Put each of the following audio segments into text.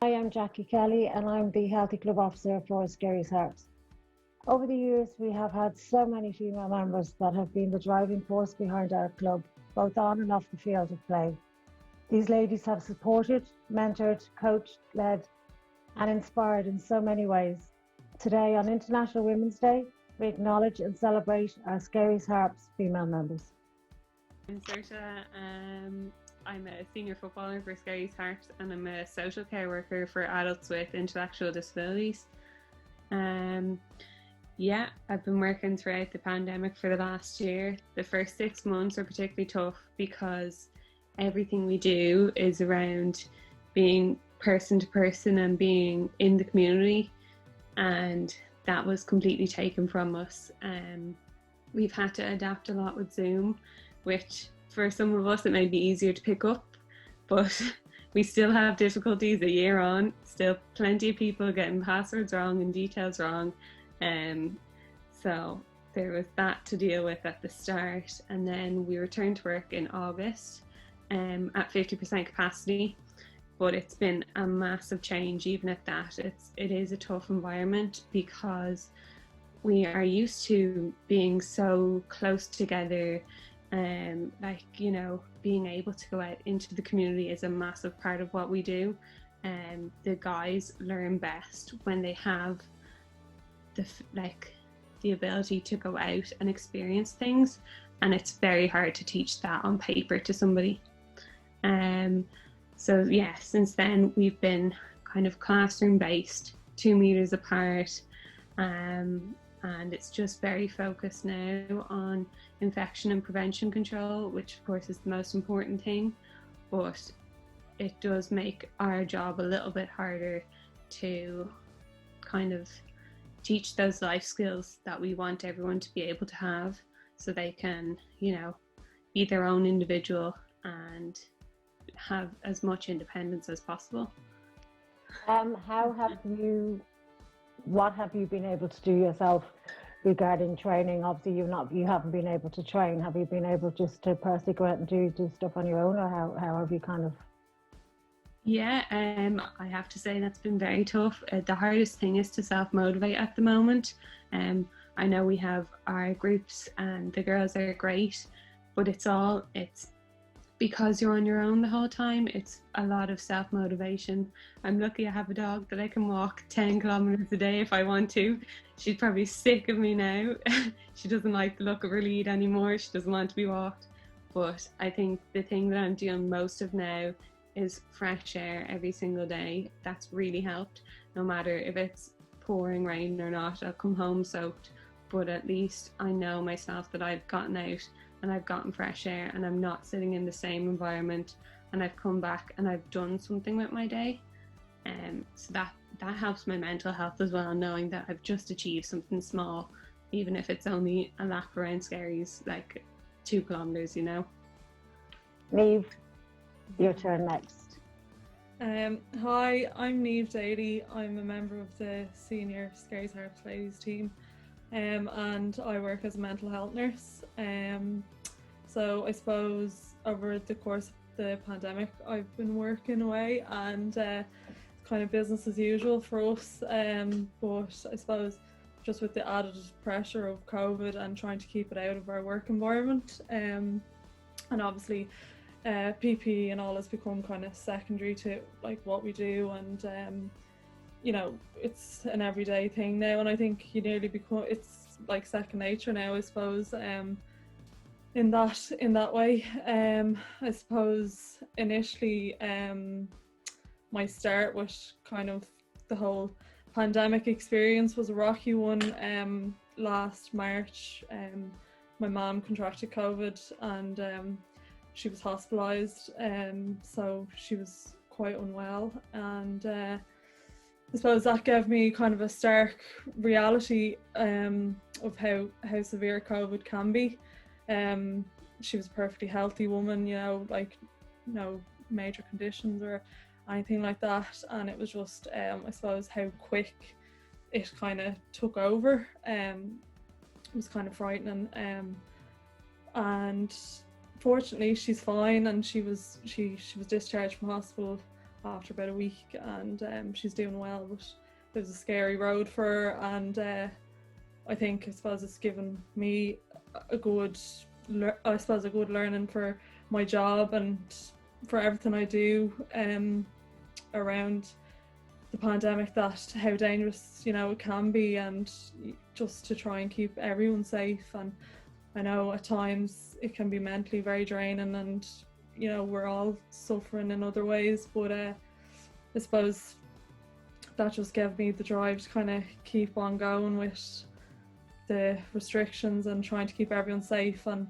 Hi, I'm Jackie Kelly and I'm the Healthy Club Officer for Skerries Harps. Over the years, we have had so many female members that have been the driving force behind our club, both on and off the field of play. These ladies have supported, mentored, coached, led, and inspired in so many ways. Today, on International Women's Day, we acknowledge and celebrate our Skerries Harps female members. I'm Saoirse. I'm a senior footballer for Skerries Harps and I'm a social care worker for adults with intellectual disabilities. I've been working throughout the pandemic for the last year. The first 6 months are particularly tough because everything we do is around being person to person and being in the community, and that was completely taken from us. We've had to adapt a lot with Zoom, which for some of us it may be easier to pick up, but we still have difficulties a year on. Still plenty of people getting passwords wrong and details wrong. So there was that to deal with at the start, and then we returned to work in August at 50% capacity. But it's been a massive change even at that. It is a tough environment because we are used to being so close together, being able to go out into the community is a massive part of what we do. The guys learn best when they have the ability to go out and experience things, and it's very hard to teach that on paper to somebody. Since then we've been kind of classroom based, 2 meters apart, and it's just very focused now on infection and prevention control, which of course is the most important thing, but it does make our job a little bit harder to kind of teach those life skills that we want everyone to be able to have, so they can, be their own individual and have as much independence as possible. What have you been able to do yourself regarding training? Obviously, you haven't been able to train. Have you been able just to personally go out and do stuff on your own, or how have you kind of? Yeah, I have to say that's been very tough. The hardest thing is to self-motivate at the moment. I know we have our groups and the girls are great, but it's because you're on your own the whole time. It's a lot of self-motivation. I'm lucky I have a dog that I can walk 10 kilometers a day if I want to. She's probably sick of me now. She doesn't like the look of her lead anymore. She doesn't want to be walked. But I think the thing that I'm doing most of now is fresh air every single day. That's really helped. No matter if it's pouring rain or not, I'll come home soaked, but at least I know myself that I've gotten out and I've gotten fresh air and I'm not sitting in the same environment, and I've come back and I've done something with my day. So that helps my mental health as well, knowing that I've just achieved something small, even if it's only a lap around Skerries, like 2 kilometers, Niamh, your turn next. Hi, I'm Niamh Daly. I'm a member of the senior Skerries Harps ladies team, and I work as a mental health nurse. So I suppose over the course of the pandemic, I've been working away, and kind of business as usual for us. But I suppose just with the added pressure of COVID and trying to keep it out of our work environment, and obviously PPE and all has become kind of secondary to like what we do, and it's an everyday thing now, and I think you nearly it's like second nature now, I suppose, in that way. I suppose initially my start with kind of the whole pandemic experience was a rocky one. Last March, my mum contracted COVID, and she was hospitalised, so she was quite unwell, and I suppose that gave me kind of a stark reality of how severe COVID can be. She was a perfectly healthy woman, like no major conditions or anything like that, and it was just I suppose how quick it kind of took over. It was kind of frightening, and fortunately she's fine, and she was discharged from hospital after about a week, and she's doing well, but it was a scary road for her, and I suppose it's given me a good learning for my job and for everything I do around the pandemic, that how dangerous it can be, and just to try and keep everyone safe. And I know at times it can be mentally very draining, and we're all suffering in other ways, but I suppose that just gave me the drive to kind of keep on going with the restrictions and trying to keep everyone safe. And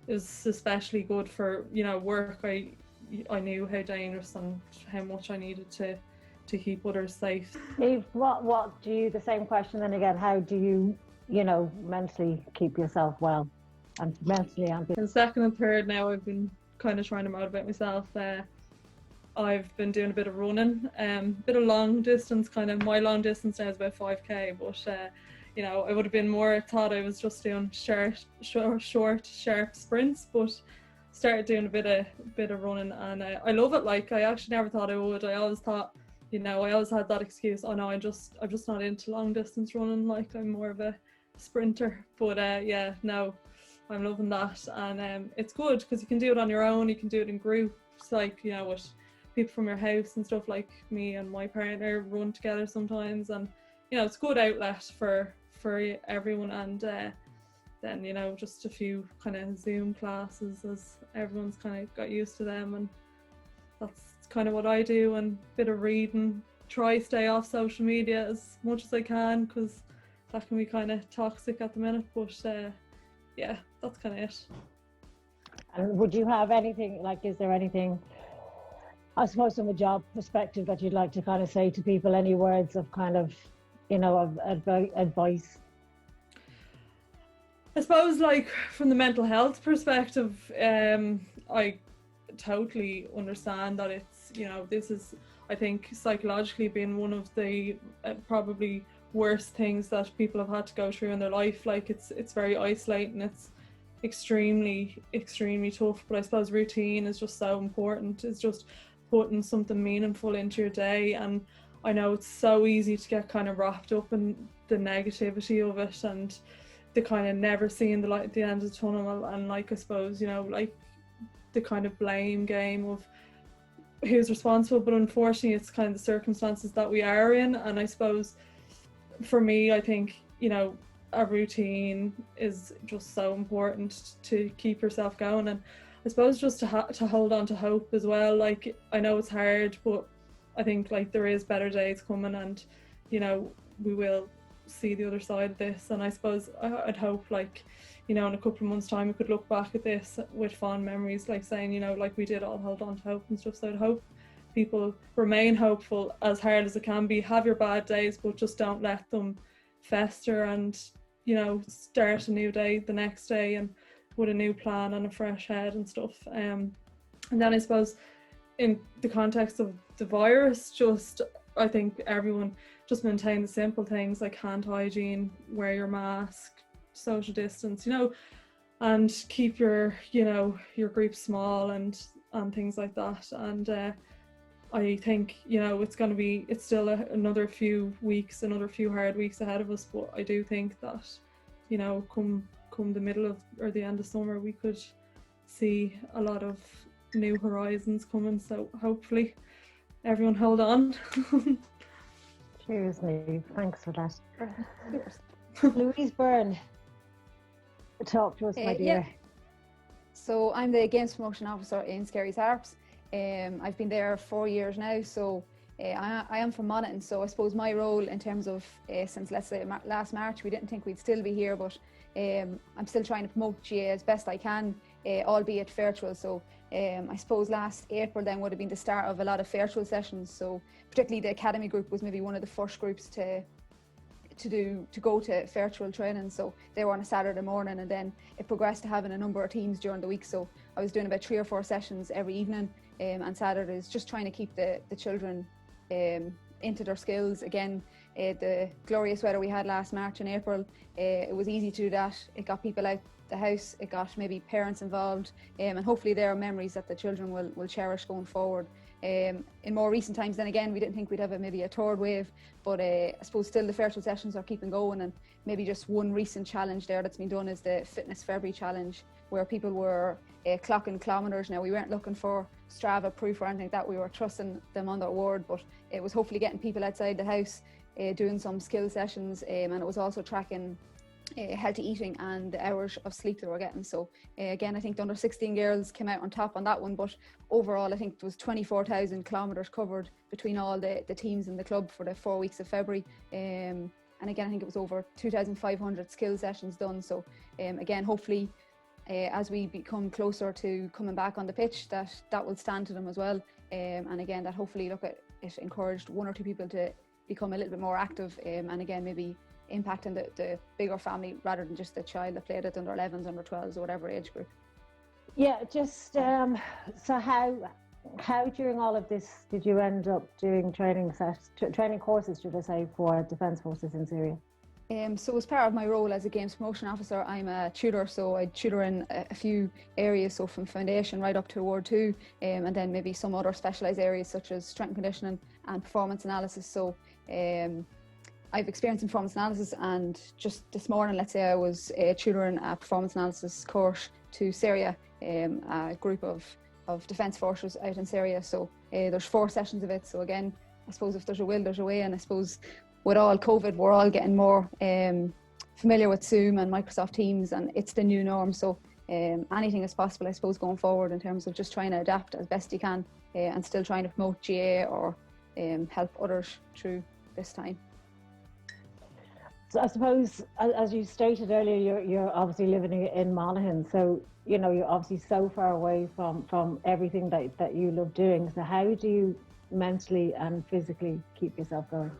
it was especially good for work. I knew how dangerous and how much I needed to keep others safe. Niamh, what do you, the same question then again, how do you mentally keep yourself well and mentally and in second and third now, I've been kind of trying to motivate myself. I've been doing a bit of running, bit of long distance. Kind of my long distance now is about 5k, but I would have been more thought I was just doing short sharp sprints, but started doing a bit of running, and I love it. Like, I actually never thought I would. I always thought, I always had that excuse, oh no, I'm just not into long distance running, like I'm more of a sprinter. But no, I'm loving that, and it's good because you can do it on your own, you can do it in groups, like with people from your house and stuff. Like me and my partner run together sometimes, and it's a good outlet for everyone. And then just a few kind of Zoom classes as everyone's kind of got used to them, and that's kind of what I do. And a bit of reading, try stay off social media as much as I can, because that can be kind of toxic at the minute. But yeah, that's kind of it. And would you have anything, like, is there anything, I suppose, from a job perspective that you'd like to kind of say to people, any words of kind of of advice? I suppose, like, from the mental health perspective, I totally understand that it's this is, I think, psychologically been one of the probably worst things that people have had to go through in their life. Like, it's very isolating, it's extremely tough. But I suppose routine is just so important. It's just putting something meaningful into your day, and I know it's so easy to get kind of wrapped up in the negativity of it, and the kind of never seeing the light at the end of the tunnel, and like, I suppose like the kind of blame game of who's responsible. But unfortunately, it's kind of the circumstances that we are in. And I suppose for me, I think a routine is just so important to keep yourself going, and I suppose just to hold on to hope as well. Like, I know it's hard, but I think, like, there is better days coming, and we will see the other side of this. And I suppose I'd hope, like, in a couple of months' time, we could look back at this with fond memories, like saying, like, we did all hold on to hope and stuff. So I'd hope people remain hopeful, as hard as it can be. Have your bad days, but just don't let them fester, and start a new day the next day and with a new plan and a fresh head and stuff. And then I suppose in the context of the virus, just, I think everyone just maintain the simple things like hand hygiene, wear your mask, social distance, and keep your your group small and things like that. And I think it's still another few hard weeks ahead of us, but I do think that come the middle of or the end of summer, we could see a lot of new horizons coming. So hopefully everyone hold on. Cheers, Niamh. Thanks for that. Louise, Byrne, talk to us, my dear. Yeah. So I'm the Games Promotion Officer in Skerries Harps. I've been there 4 years now, so I am from Monaghan. So I suppose my role in terms of, since let's say last March, we didn't think we'd still be here, but I'm still trying to promote GA as best I can, albeit virtual. So I suppose last April then would have been the start of a lot of virtual sessions. So particularly the academy group was maybe one of the first groups to go to virtual training. So they were on a Saturday morning, and then it progressed to having a number of teams during the week. So I was doing about 3 or 4 sessions every evening and Saturdays, just trying to keep the children into their skills. Again, the glorious weather we had last March and April, it was easy to do that. It got people out the house, it got maybe parents involved, and hopefully there are memories that the children will cherish going forward. in more recent times, then again, we didn't think we'd have maybe a third wave, but I suppose still the virtual sessions are keeping going. And maybe just one recent challenge there that's been done is the Fitness February challenge, where people were clocking kilometres. Now, we weren't looking for Strava proof or anything like that, we were trusting them on their word, but it was hopefully getting people outside the house doing some skill sessions, and it was also tracking healthy eating and the hours of sleep they were getting. So again, I think the under 16 girls came out on top on that one, but overall I think it was 24,000 kilometres covered between all the teams in the club for the 4 weeks of February, and again I think it was over 2,500 skill sessions done. So again, hopefully as we become closer to coming back on the pitch, that will stand to them as well, and again that hopefully it encouraged one or two people to become a little bit more active, and again maybe impacting the bigger family rather than just the child that played at under 11s, under 12s, or whatever age group. Yeah, just so how during all of this did you end up doing training courses, should I say, for Defence Forces in Syria? So as part of my role as a games promotion officer, I'm a tutor, so I tutor in a few areas, so from foundation right up to Award 2, and then maybe some other specialised areas such as strength and conditioning and performance analysis. So I've experienced in performance analysis, and just this morning, let's say, I was tutoring a performance analysis course to Syria, a group of defence forces out in Syria. So there's 4 sessions of it. So again, I suppose if there's a will, there's a way, and I suppose with all COVID, we're all getting more familiar with Zoom and Microsoft Teams, and it's the new norm. So anything is possible, I suppose, going forward in terms of just trying to adapt as best you can, and still trying to promote GA or help others through this time. So I suppose, as you stated earlier, you're obviously living in Monaghan, so you know you're obviously so far away from everything that you love doing. So how do you mentally and physically keep yourself going?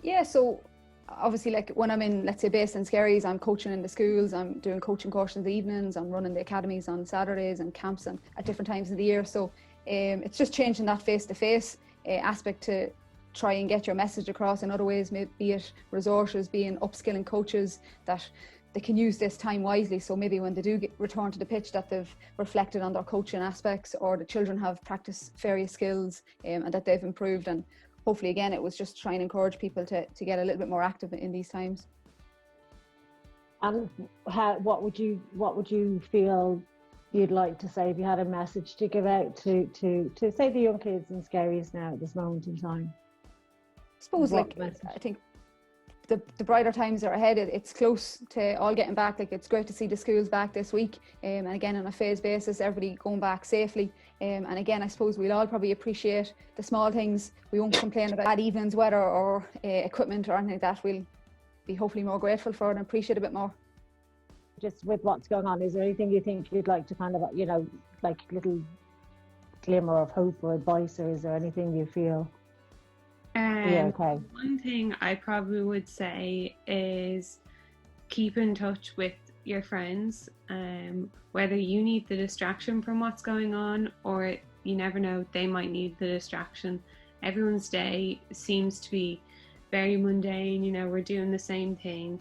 Yeah, so obviously, like when I'm in, let's say, based in Skerries, I'm coaching in the schools, I'm doing coaching courses in the evenings, I'm running the academies on Saturdays and camps and at different times of the year. So it's just changing that face-to-face aspect to try and get your message across in other ways, be it resources, being upskilling coaches that they can use this time wisely. So maybe when they do return to the pitch, that they've reflected on their coaching aspects, or the children have practiced various skills and that they've improved. And hopefully, again, it was just trying to encourage people to get a little bit more active in these times. And what would you feel you'd like to say if you had a message to give out to say the young kids in Skerries now at this moment in time? I suppose, I think the brighter times are ahead. It's close to all getting back. Like, it's great to see the schools back this week, and again on a phased basis, everybody going back safely. And again, I suppose we'll all probably appreciate the small things. We won't complain about bad evenings, weather, or equipment or anything like that. We'll be hopefully more grateful for it and appreciate a bit more. Just with what's going on, is there anything you think you'd like to kind of, like little glimmer of hope or advice, or is there anything you feel? Yeah, okay. One thing I probably would say is keep in touch with your friends, whether you need the distraction from what's going on, or you never know, they might need the distraction. Everyone's day seems to be very mundane, we're doing the same thing,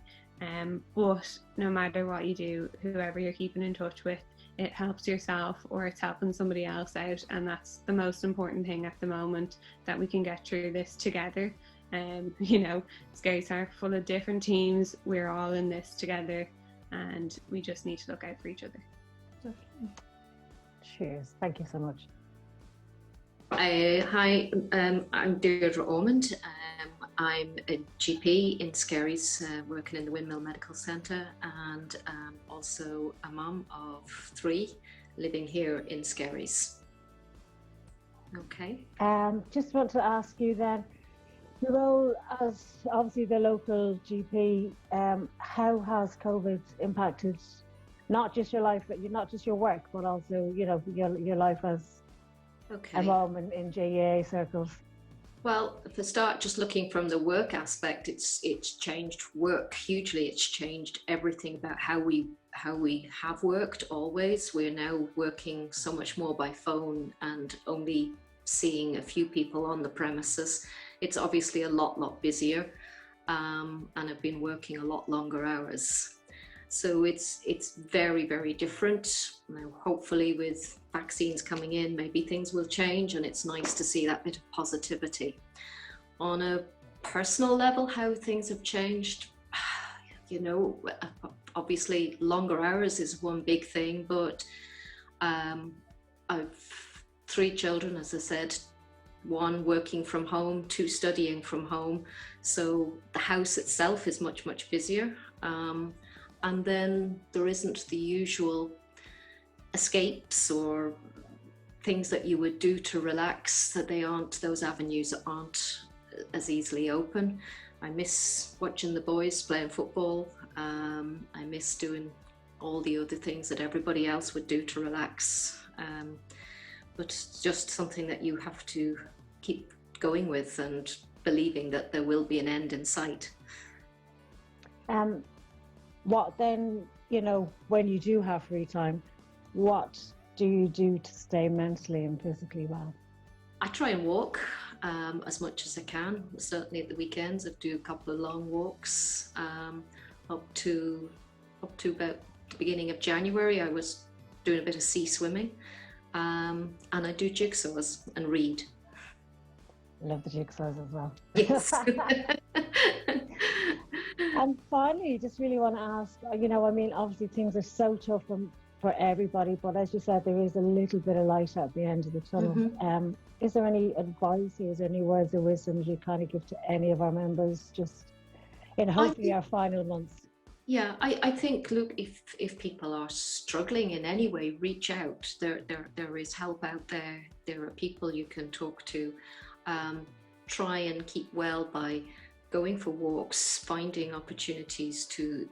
but no matter what you do, whoever you're keeping in touch with, it helps yourself or it's helping somebody else out, and that's the most important thing at the moment, that we can get through this together. Skerries are full of different teams, we're all in this together, and we just need to look out for each other. Definitely. Cheers, thank you so much. Hi, I'm Deirdre Ormond. I'm a GP in Skerries, working in the Windmill Medical Centre, and also a mum of 3 living here in Skerries. Okay. Just want to ask you then, your role as obviously the local GP, how has COVID impacted not just your life, but not just your work, but also your life as a mum in JEA circles? Well, for start, just looking from the work aspect, it's changed work hugely. It's changed everything about how we have worked always. We're now working so much more by phone and only seeing a few people on the premises. It's obviously a lot busier, and I've been working a lot longer hours. So it's very, very different. Now, hopefully with vaccines coming in, maybe things will change, and it's nice to see that bit of positivity. On a personal level, how things have changed, you know, obviously longer hours is one big thing, but I've 3 children, as I said, 1 working from home, 2 studying from home. So the house itself is much, much busier. And then there isn't the usual escapes or things that you would do to relax, that those avenues aren't as easily open. I miss watching the boys playing football. I miss doing all the other things that everybody else would do to relax. But it's just something that you have to keep going with and believing that there will be an end in sight. What then, you know, when you do have free time, what do you do to stay mentally and physically well? I try and walk as much as I can. Certainly at the weekends, I do a couple of long walks. Up to about the beginning of January, I was doing a bit of sea swimming, and I do jigsaws and read. Love the jigsaws as well. Yes. And finally, just really want to ask, you know, I mean, obviously things are so tough for everybody, but as you said, there is a little bit of light at the end of the tunnel. Mm-hmm. Is there any advice, is there any words of wisdom that you kind of give to any of our members just in hopefully our final months? Yeah, I think, look, if people are struggling in any way, reach out. There is help out there. There are people you can talk to. Try and keep well by going for walks, finding opportunities to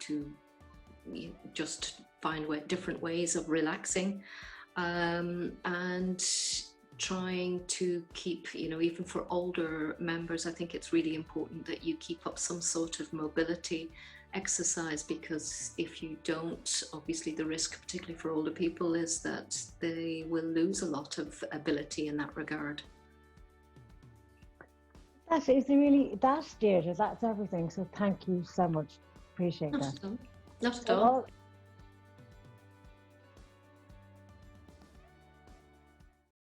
just find different ways of relaxing, and trying to keep, you know, even for older members, I think it's really important that you keep up some sort of mobility exercise, because if you don't, obviously the risk, particularly for older people, is that they will lose a lot of ability in that regard. That's Deirdre, that's everything. So thank you so much. Appreciate that. Not at all.